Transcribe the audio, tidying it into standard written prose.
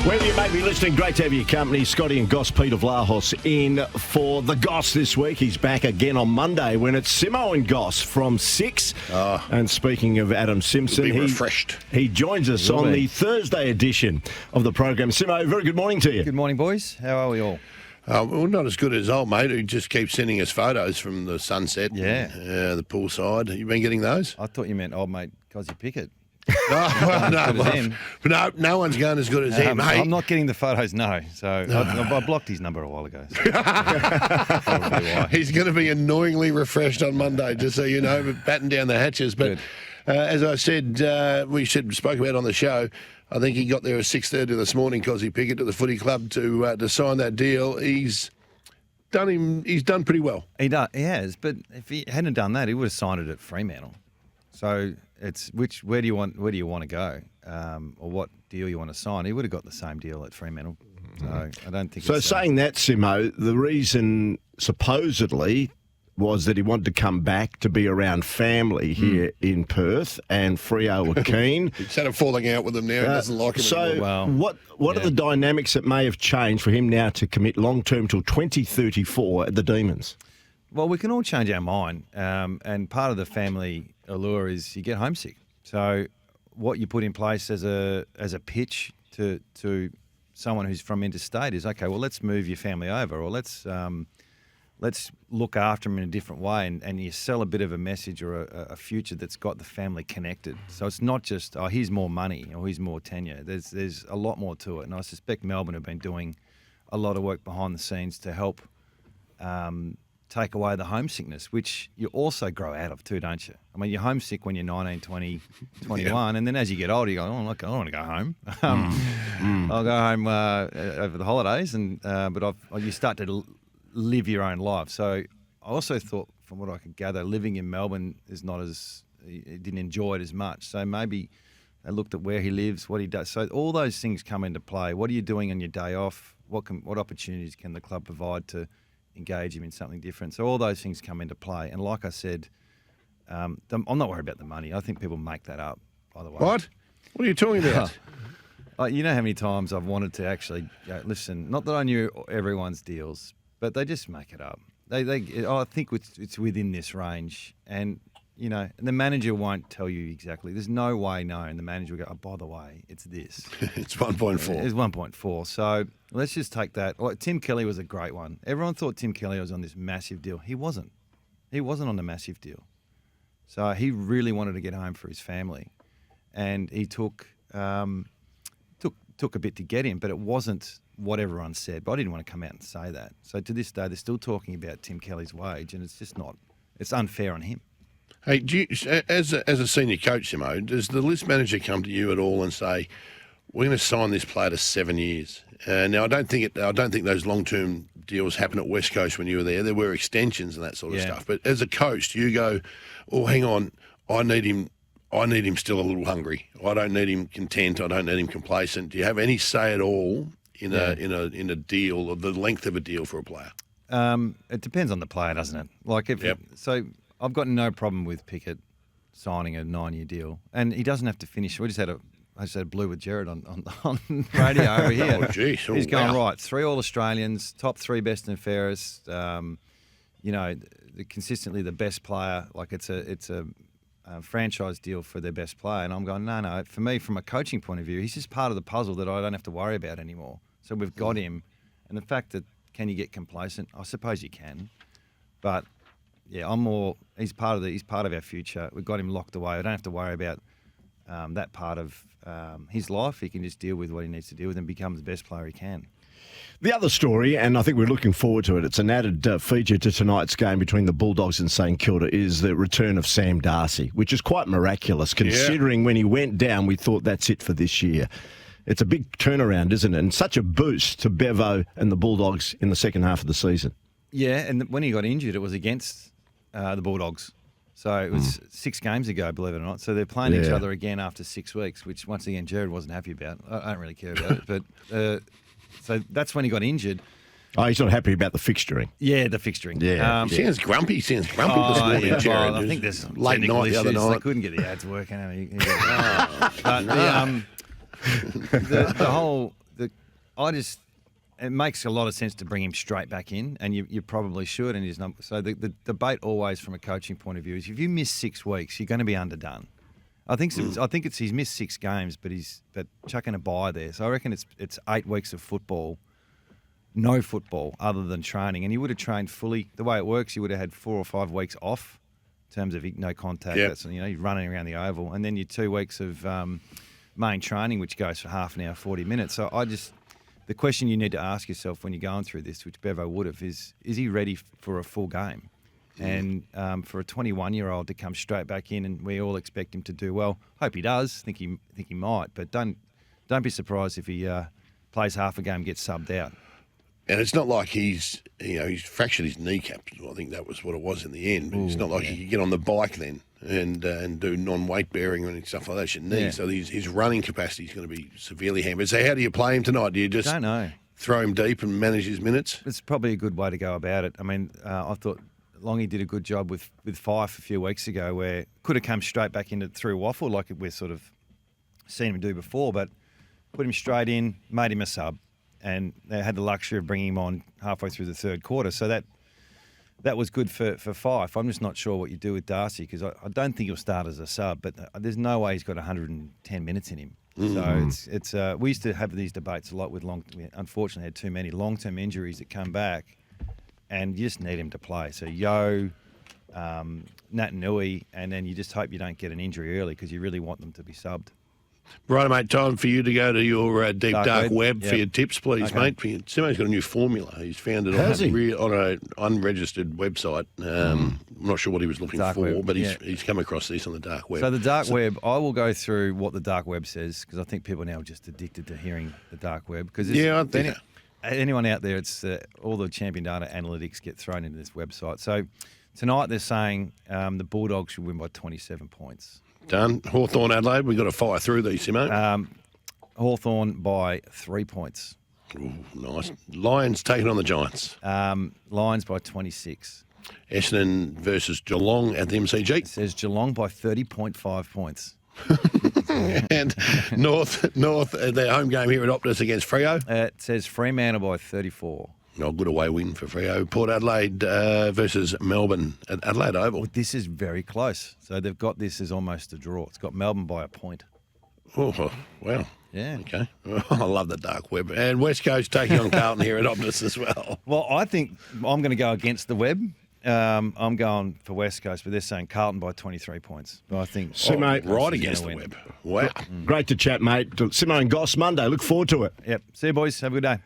Whether you may be listening, great to have your company. Scotty and Goss Pete of Lahos in for the Goss this week. He's back again on Monday when it's Simo and Goss from 6. And speaking of Adam Simpson, he joins us on the Thursday edition of the program. Simo, very good morning to you. Good morning, boys. How are we all? Well, not as good as old mate who just keeps sending us photos from the sunset. Yeah. And, the poolside. You been getting those? I thought you meant old mate Kozzie Pickett. No one's going as good as him, mate. I'm not getting the photos, no. So I blocked his number a while ago. So probably why. He's going to be annoyingly refreshed on Monday, just so you know, but batten down the hatches. But as I said, spoke about on the show, I think he got there at 6:30 this morning, Kozzie Pickett, to the footy club to sign that deal. He's done pretty well. He has, but if he hadn't done that, he would have signed it at Fremantle. So it's where do you want to go, or what deal you want to sign? He would have got the same deal at Fremantle. So I don't think. So saying that, Simo, the reason supposedly was that he wanted to come back to be around family here in Perth, and Freo were keen. Instead of falling out with them now, he doesn't like him anymore. So what are the dynamics that may have changed for him now to commit long-term till 2034 at the Demons? Well, we can all change our mind, and part of the family allure is you get homesick. So what you put in place as a pitch to someone who's from interstate is, okay, well, let's move your family over, or let's look after them in a different way, and you sell a bit of a message or a future that's got the family connected. So it's not just, here's more money or here's more tenure. There's a lot more to it, and I suspect Melbourne have been doing a lot of work behind the scenes to help take away the homesickness, which you also grow out of too, don't you? I mean, you're homesick when you're 19, 20, 21, and then as you get older, you go, I don't want to go home. I'll go home over the holidays, but you start to live your own life. So I also thought, from what I could gather, living in Melbourne is not as, he didn't enjoy it as much. So maybe they looked at where he lives, what he does. So all those things come into play. What are you doing on your day off? What opportunities can the club provide to engage him in something different? So all those things come into play. And like I said, I'm not worried about the money. I think people make that up, by the way. What? What are you talking about? You know how many times I've wanted to actually go, listen, not that I knew everyone's deals, but they just make it up. I think it's within this range. And, the manager won't tell you exactly. There's no way knowing. The manager will go, by the way, it's this. It's 1.4. It's 1.4. So let's just take that. Like, Tim Kelly was a great one. Everyone thought Tim Kelly was on this massive deal. He wasn't. He wasn't on the massive deal. So he really wanted to get home for his family. And he took a bit to get him, but it wasn't what everyone said. But I didn't want to come out and say that. So to this day, they're still talking about Tim Kelly's wage, and it's just not. It's unfair on him. Hey, as a senior coach, Simo, does the list manager come to you at all and say, "We're going to sign this player to 7 years"? Now, I don't think those long-term deals happen at West Coast when you were there. There were extensions and that sort of stuff. But as a coach, do you go, "Oh, hang on, I need him still a little hungry. I don't need him content. I don't need him complacent." Do you have any say at all in a deal, or the length of a deal for a player? It depends on the player, doesn't it? Like so. I've got no problem with Pickett signing a 9-year deal, and he doesn't have to finish. I just had a blue with Jared on radio over here. Oh, geez. He's going right. 3 All-Australians, top 3 best and fairest. Consistently the best player. Like it's a franchise deal for their best player, and I'm going no. For me, from a coaching point of view, he's just part of the puzzle that I don't have to worry about anymore. So we've got him, and the fact that can you get complacent? I suppose you can, but. Yeah, I'm more. He's part of our future. We've got him locked away. I don't have to worry about that part of his life. He can just deal with what he needs to deal with and become the best player he can. The other story, and I think we're looking forward to it, it's an added feature to tonight's game between the Bulldogs and St Kilda, is the return of Sam Darcy, which is quite miraculous considering when he went down, we thought that's it for this year. It's a big turnaround, isn't it? And such a boost to Bevo and the Bulldogs in the second half of the season. Yeah, and when he got injured, it was against the Bulldogs. So it was 6 games ago, believe it or not. So they're playing each other again after 6 weeks, which, once again, Jared wasn't happy about. I don't really care about it. But so that's when he got injured. Oh, he's not happy about the fixturing. Yeah, the fixturing. Yeah. He sounds grumpy. This morning, Jared. Well, I think there's late night the other night. They couldn't get the ads working. But the it makes a lot of sense to bring him straight back in, and you probably should. And so the debate always from a coaching point of view is if you miss 6 weeks, you're going to be underdone. I think he's missed 6 games, but chucking a bye there. So I reckon it's 8 weeks of football, no football other than training, and he would have trained fully. The way it works, you would have had 4 or 5 weeks off in terms of no contact. Yep. That's, you're running around the oval, and then your 2 weeks of main training, which goes for half an hour, 40 minutes. So the question you need to ask yourself when you're going through this, which Bevo would have, is he ready for a full game? And for a 21-year-old to come straight back in, and we all expect him to do well. Hope he does. Think he might, but don't be surprised if he plays half a game, gets subbed out. And it's not like he's fractured his kneecap. I think that was what it was in the end. But it's not like he could get on the bike then and do non-weight bearing and stuff like that. Should need. So his running capacity is going to be severely hampered. So how do you play him tonight? Do you just don't know. Throw him deep and manage his minutes? It's probably a good way to go about it. I mean, I thought Longy did a good job with Fife a few weeks ago, where could have come straight back into through waffle like we've sort of seen him do before, but put him straight in, made him a sub, and they had the luxury of bringing him on halfway through the third quarter. So that was good for Fife. I'm just not sure what you do with Darcy, because I don't think he'll start as a sub, but there's no way he's got 110 minutes in him. So it's we used to have these debates a lot with we unfortunately had too many long-term injuries that come back, and you just need him to play. So Natanui, and then you just hope you don't get an injury early, because you really want them to be subbed. Right, mate, time for you to go to your deep dark web for your tips, please, mate. Simo's got a new formula. He's found it on an unregistered website. I'm not sure what he was looking for, but he's come across this on the dark web. So the dark web, I will go through what the dark web says, because I think people now are just addicted to hearing the dark web. I think anyone out there, it's all the champion data analytics get thrown into this website. So tonight they're saying the Bulldogs should win by 27 points. Done. Hawthorn Adelaide, we've got to fire through these, Simo. Hawthorn by 3 points. Ooh, nice. Lions taking on the Giants. Lions by 26. Essendon versus Geelong at the MCG. It says Geelong by 30.5 points. And North, their home game here at Optus against Freo. It says Fremantle by 34. Good away win for Freo. Port Adelaide versus Melbourne at Adelaide Oval. Well, this is very close. So they've got this as almost a draw. It's got Melbourne by a point. Oh, wow. Yeah. Okay. I love the dark web. And West Coast taking on Carlton here at Optus as well. Well, I think I'm going to go against the web. I'm going for West Coast, but they're saying Carlton by 23 points. But I think right against the web. Wow. Great to chat, mate. Simo and Goss Monday. Look forward to it. Yep. See you, boys. Have a good day.